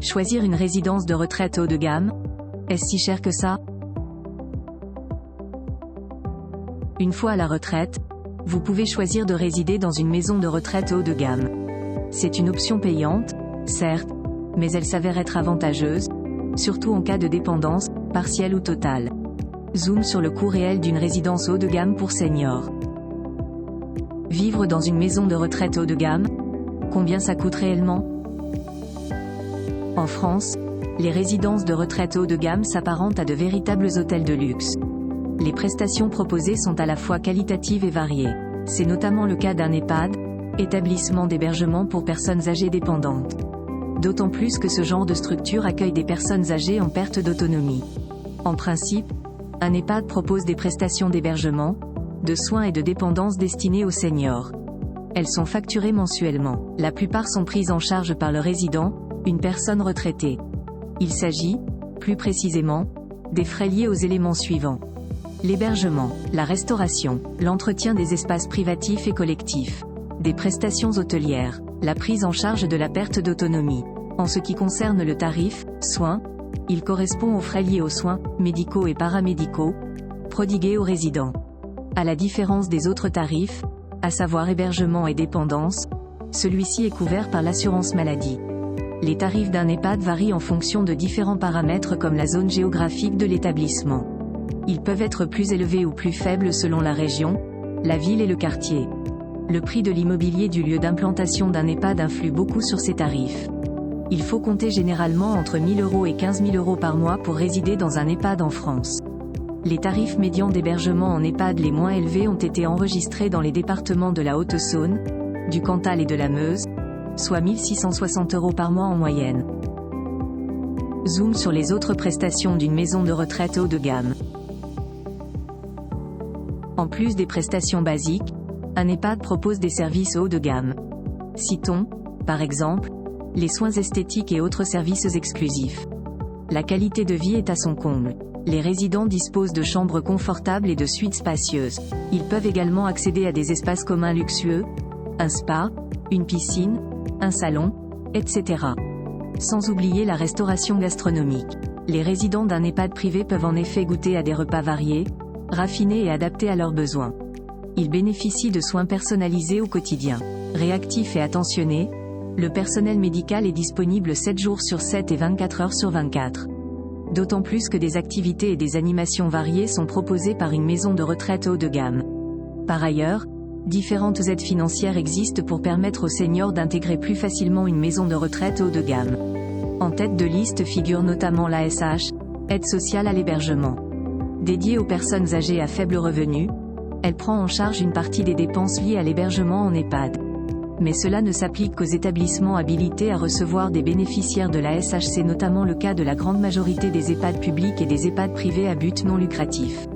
Choisir une résidence de retraite haut de gamme? Est-ce si cher que ça? Une fois à la retraite, vous pouvez choisir de résider dans une maison de retraite haut de gamme. C'est une option payante, certes, mais elle s'avère être avantageuse, surtout en cas de dépendance, partielle ou totale. Zoom sur le coût réel d'une résidence haut de gamme pour seniors. Vivre dans une maison de retraite haut de gamme? Combien ça coûte réellement? En France, les résidences de retraite haut de gamme s'apparentent à de véritables hôtels de luxe. Les prestations proposées sont à la fois qualitatives et variées. C'est notamment le cas d'un EHPAD, établissement d'hébergement pour personnes âgées dépendantes. D'autant plus que ce genre de structure accueille des personnes âgées en perte d'autonomie. En principe, un EHPAD propose des prestations d'hébergement, de soins et de dépendance destinées aux seniors. Elles sont facturées mensuellement. La plupart sont prises en charge par le résident, une personne retraitée. Il s'agit, plus précisément, des frais liés aux éléments suivants. L'hébergement, la restauration, l'entretien des espaces privatifs et collectifs, des prestations hôtelières, la prise en charge de la perte d'autonomie. En ce qui concerne le tarif, soins, il correspond aux frais liés aux soins, médicaux et paramédicaux, prodigués aux résidents. À la différence des autres tarifs, à savoir hébergement et dépendance, celui-ci est couvert par l'assurance maladie. Les tarifs d'un EHPAD varient en fonction de différents paramètres comme la zone géographique de l'établissement. Ils peuvent être plus élevés ou plus faibles selon la région, la ville et le quartier. Le prix de l'immobilier du lieu d'implantation d'un EHPAD influe beaucoup sur ces tarifs. Il faut compter généralement entre 1 000 € et 15 000 € par mois pour résider dans un EHPAD en France. Les tarifs médians d'hébergement en EHPAD les moins élevés ont été enregistrés dans les départements de la Haute-Saône, du Cantal et de la Meuse, soit 1 660 € par mois en moyenne. Zoom sur les autres prestations d'une maison de retraite haut de gamme. En plus des prestations basiques, un EHPAD propose des services haut de gamme. Citons, par exemple, les soins esthétiques et autres services exclusifs. La qualité de vie est à son comble. Les résidents disposent de chambres confortables et de suites spacieuses. Ils peuvent également accéder à des espaces communs luxueux, un spa, une piscine, un salon, etc. Sans oublier la restauration gastronomique. Les résidents d'un EHPAD privé peuvent en effet goûter à des repas variés, raffinés et adaptés à leurs besoins. Ils bénéficient de soins personnalisés au quotidien. Réactifs et attentionnés, le personnel médical est disponible 7 jours sur 7 et 24 heures sur 24. D'autant plus que des activités et des animations variées sont proposées par une maison de retraite haut de gamme. Par ailleurs, différentes aides financières existent pour permettre aux seniors d'intégrer plus facilement une maison de retraite haut de gamme. En tête de liste figure notamment l'ASH, aide sociale à l'hébergement. Dédiée aux personnes âgées à faible revenu, elle prend en charge une partie des dépenses liées à l'hébergement en EHPAD. Mais cela ne s'applique qu'aux établissements habilités à recevoir des bénéficiaires de l'ASH. C'est notamment le cas de la grande majorité des EHPAD publics et des EHPAD privés à but non lucratif.